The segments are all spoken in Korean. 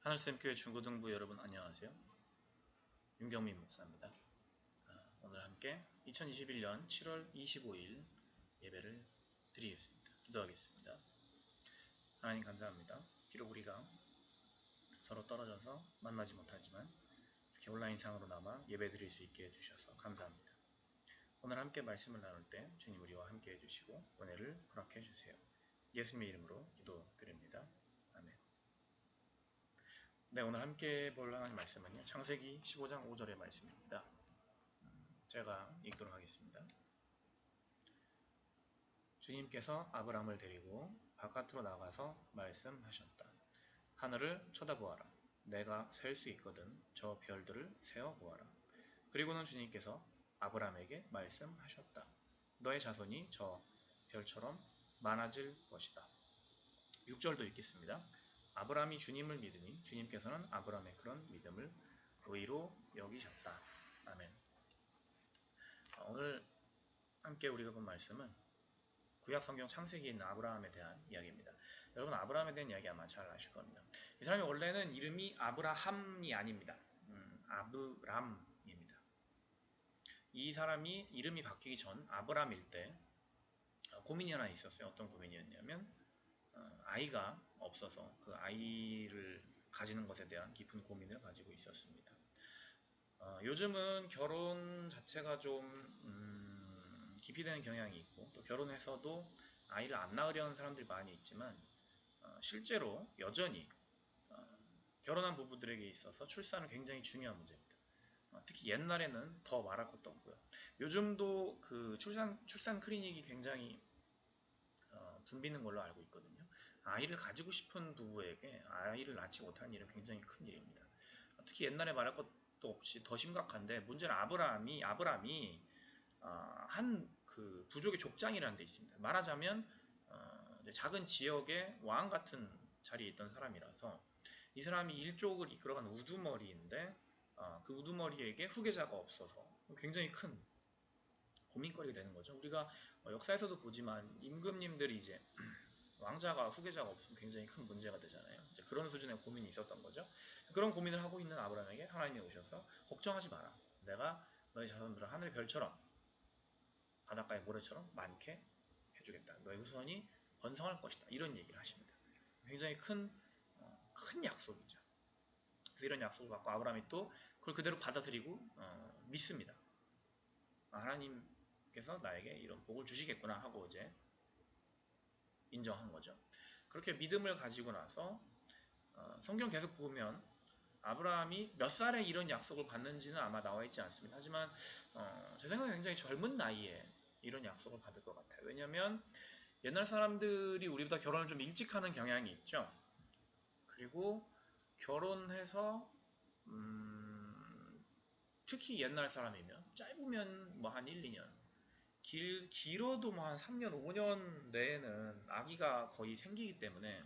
하늘샘교회 중고등부 여러분 안녕하세요. 윤경민 목사입니다. 오늘 함께 2021년 7월 25일 예배를 드리겠습니다. 기도하겠습니다. 하나님 감사합니다. 비록 우리가 서로 떨어져서 만나지 못하지만 이렇게 온라인상으로나마 예배 드릴 수 있게 해주셔서 감사합니다. 오늘 함께 말씀을 나눌 때 주님 우리와 함께 해주시고 은혜를 허락해 주세요. 예수님의 이름으로 기도드립니다. 아멘. 네, 오늘 함께 볼 하나님 말씀은요, 창세기 15장 5절의 말씀입니다. 제가 읽도록 하겠습니다. 주님께서 아브람을 데리고 바깥으로 나가서 말씀하셨다. 하늘을 쳐다보아라. 내가 셀 수 있거든 저 별들을 세어보아라. 그리고는 주님께서 아브람에게 말씀하셨다. 너의 자손이 저 별처럼 많아질 것이다. 6절도 읽겠습니다. 아브람이 주님을 믿으니 주님께서는 아브람의 그런 믿음을 의로 여기셨다. 아멘. 오늘 함께 우리가 본 말씀은 구약성경 창세기에 있는 아브라함에 대한 이야기입니다. 여러분 아브라함에 대한 이야기 아마 잘 아실 겁니다. 이 사람이 원래는 이름이 아브라함이 아닙니다. 아브람입니다. 이 사람이 이름이 바뀌기 전 아브람일 때 고민이 하나 있었어요. 어떤 고민이었냐면 아이가 없어서 그 아이를 가지는 것에 대한 깊은 고민을 가지고 있었습니다. 요즘은 결혼 자체가 좀 깊이 되는 경향이 있고 또 결혼해서도 아이를 안 낳으려는 사람들이 많이 있지만 실제로 여전히 결혼한 부부들에게 있어서 출산은 굉장히 중요한 문제입니다. 특히 옛날에는 더 말할 것도 없고요. 요즘도 그 출산 클리닉이 굉장히 붐비는 걸로 알고 있거든요. 아이를 가지고 싶은 부부에게 아이를 낳지 못하는 일은 굉장히 큰 일입니다. 특히 옛날에 말할 것도 없이 더 심각한데 문제는 아브람이 한 그 부족의 족장이라는 데 있습니다. 말하자면 작은 지역의 왕 같은 자리에 있던 사람이라서 이 사람이 일족을 이끌어가는 우두머리인데 그 우두머리에게 후계자가 없어서 굉장히 큰 고민거리가 되는 거죠. 우리가 역사에서도 보지만 임금님들이 이제 왕자가 후계자가 없으면 굉장히 큰 문제가 되잖아요. 이제 그런 수준의 고민이 있었던 거죠. 그런 고민을 하고 있는 아브라함에게 하나님이 오셔서 걱정하지 마라. 내가 너희 자손들을 하늘의 별처럼 바닷가의 모래처럼 많게 해주겠다. 너희 후손이 번성할 것이다. 이런 얘기를 하십니다. 굉장히 큰 약속이죠. 그래서 이런 약속을 받고 아브라함이 또 그걸 그대로 받아들이고 믿습니다. 하나님께서 나에게 이런 복을 주시겠구나 하고 이제 인정한 거죠. 그렇게 믿음을 가지고 나서 성경 계속 보면 아브라함이 몇 살에 이런 약속을 받는지는 아마 나와 있지 않습니다. 하지만 제 생각에 굉장히 젊은 나이에 이런 약속을 받을 것 같아요. 왜냐하면 옛날 사람들이 우리보다 결혼을 좀 일찍 하는 경향이 있죠. 그리고 결혼해서 특히 옛날 사람이면 짧으면 뭐 한 1, 2년 길어도 뭐 한 3년, 5년 내에는 아기가 거의 생기기 때문에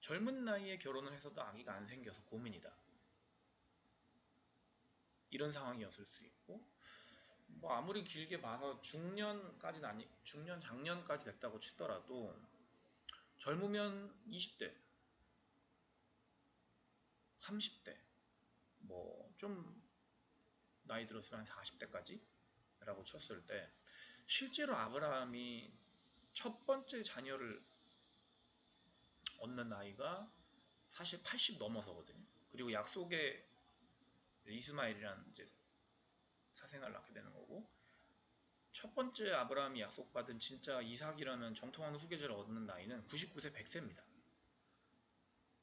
젊은 나이에 결혼을 해서도 아기가 안 생겨서 고민이다. 이런 상황이었을 수 있고 뭐 아무리 길게 봐서 중년까지는 중년, 장년까지 됐다고 치더라도 젊으면 20대, 30대, 뭐 좀 나이 들었으면 한 40대까지 라고 쳤을 때 실제로 아브라함이 첫 번째 자녀를 얻는 나이가 사실 80 넘어서거든요. 그리고 약속의 이스마엘이라는 이제 사생아를 낳게 되는 거고 첫 번째 아브라함이 약속받은 진짜 이삭이라는 정통한 후계자를 얻는 나이는 99세 100세입니다.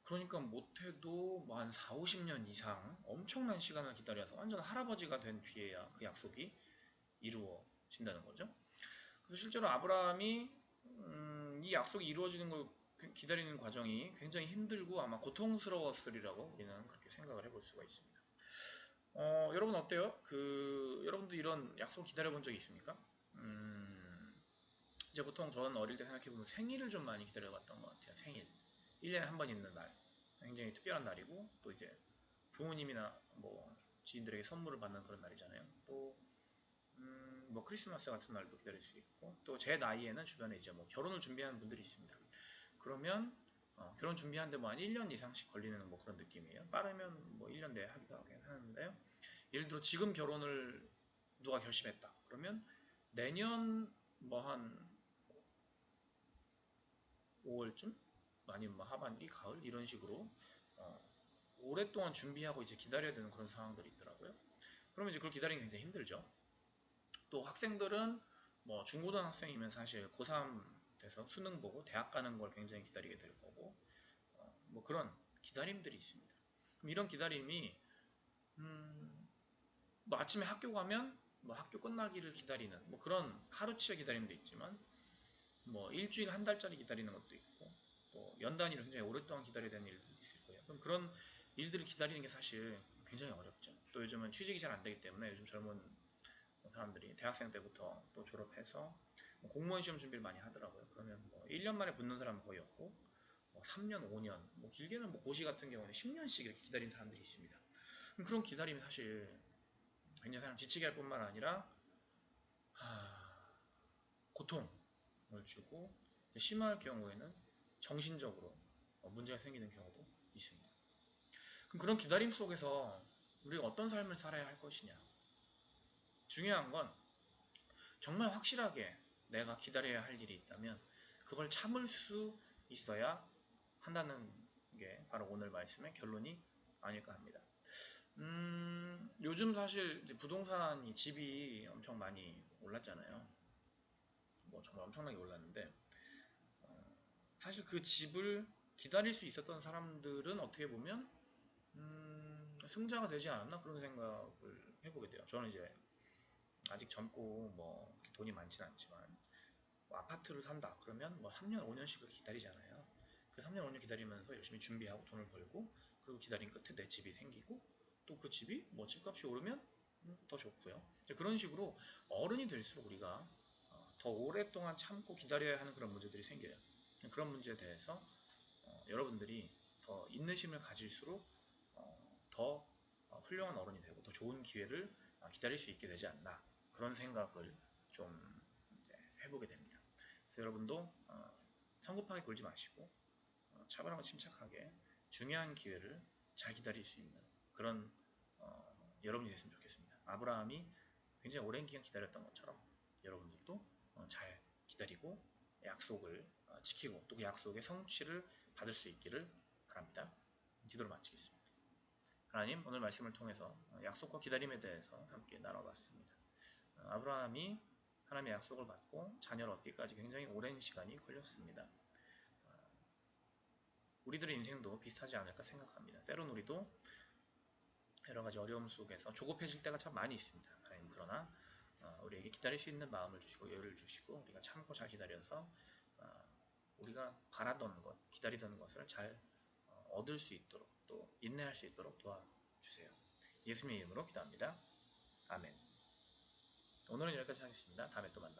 그러니까 못해도 뭐 한 4, 50년 이상 엄청난 시간을 기다려서 완전 할아버지가 된 뒤에야 그 약속이 이루어진다는 거죠. 그래서 실제로 아브라함이 이 약속이 이루어지는 걸 기다리는 과정이 굉장히 힘들고 아마 고통스러웠으리라고 우리는 그렇게 생각을 해볼 수가 있습니다. 여러분 어때요? 여러분도 이런 약속 기다려본 적이 있습니까? 이제 보통 저는 어릴 때 생각해보면 생일을 좀 많이 기다려봤던 것 같아요. 생일. 1년에 한 번 있는 날. 굉장히 특별한 날이고, 또 이제 부모님이나 뭐 지인들에게 선물을 받는 그런 날이잖아요. 또, 뭐 크리스마스 같은 날도 기다릴 수 있고, 또 제 나이에는 주변에 이제 뭐 결혼을 준비하는 분들이 있습니다. 그러면, 결혼 준비하는데 뭐 한 1년 이상씩 걸리는 뭐 그런 느낌이에요. 빠르면 뭐 1년 내에 하기도 하는데요. 예를 들어 지금 결혼을 누가 결심했다. 그러면 내년 뭐 한 5월쯤? 아니면 뭐 하반기, 가을 이런 식으로 오랫동안 준비하고 이제 기다려야 되는 그런 상황들이 있더라고요. 그러면 이제 그걸 기다리기 굉장히 힘들죠. 또 학생들은 뭐 중고등학생이면 사실 고3 돼서 수능 보고 대학 가는 걸 굉장히 기다리게 될 거고 뭐 그런 기다림들이 있습니다. 그럼 이런 기다림이 뭐 아침에 학교 가면 뭐 학교 끝나기를 기다리는 뭐 그런 하루치의 기다림도 있지만 뭐 일주일 한 달짜리 기다리는 것도 있고 또 연 단위로 굉장히 오랫동안 기다려야 되는 일도 있을 거예요. 그럼 그런 일들을 기다리는 게 사실 굉장히 어렵죠. 또 요즘은 취직이 잘 안 되기 때문에 요즘 젊은 사람들이 대학생 때부터 또 졸업해서 뭐 공무원 시험 준비를 많이 하더라고요. 그러면 뭐 1년 만에 붙는 사람은 거의 없고 뭐 3년, 5년, 뭐 길게는 뭐 고시 같은 경우는 10년씩 이렇게 기다리는 사람들이 있습니다. 그런 기다림이 사실 굉장히 사람 지치게 할 뿐만 아니라 고통을 주고 심할 경우에는 정신적으로 문제가 생기는 경우도 있습니다. 그럼 그런 기다림 속에서 우리가 어떤 삶을 살아야 할 것이냐. 중요한 건 정말 확실하게 내가 기다려야 할 일이 있다면 그걸 참을 수 있어야 한다는 게 바로 오늘 말씀의 결론이 아닐까 합니다. 요즘 사실 부동산이 집이 엄청 많이 올랐잖아요. 뭐 정말 엄청나게 올랐는데 사실 그 집을 기다릴 수 있었던 사람들은 어떻게 보면 승자가 되지 않았나 그런 생각을 해보게 돼요. 저는 이제 아직 젊고 뭐 돈이 많지는 않지만 뭐 아파트를 산다 그러면 뭐 3년 5년씩을 기다리잖아요. 그 3년 5년 기다리면서 열심히 준비하고 돈을 벌고 그리고 기다린 끝에 내 집이 생기고 또 그 집이 뭐 집값이 오르면 더 좋고요. 그런 식으로 어른이 될수록 우리가 더 오랫동안 참고 기다려야 하는 그런 문제들이 생겨요. 그런 문제에 대해서 여러분들이 더 인내심을 가질수록 더 훌륭한 어른이 되고 더 좋은 기회를 기다릴 수 있게 되지 않나 그런 생각을 좀 해보게 됩니다. 그래서 여러분도 성급하게 굴지 마시고 차분하고 침착하게 중요한 기회를 잘 기다릴 수 있는 그런 여러분이 됐으면 좋겠습니다. 아브라함이 굉장히 오랜 기간 기다렸던 것처럼 여러분들도 잘 기다리고 약속을 지키고 또 그 약속의 성취를 받을 수 있기를 바랍니다. 기도를 마치겠습니다. 하나님, 오늘 말씀을 통해서 약속과 기다림에 대해서 함께 나눠봤습니다. 아브라함이 하나님의 약속을 받고 자녀를 얻기까지 굉장히 오랜 시간이 걸렸습니다. 우리들의 인생도 비슷하지 않을까 생각합니다. 때론 우리도 여러가지 어려움 속에서 조급해질 때가 참 많이 있습니다. 하나님, 그러나 우리에게 기다릴 수 있는 마음을 주시고 여유를 주시고 우리가 참고 잘 기다려서 우리가 바라던 것, 기다리던 것을 잘 얻을 수 있도록 또 인내할 수 있도록 도와주세요. 예수님의 이름으로 기도합니다. 아멘. 오늘은 여기까지 하겠습니다. 다음에 또 만나요.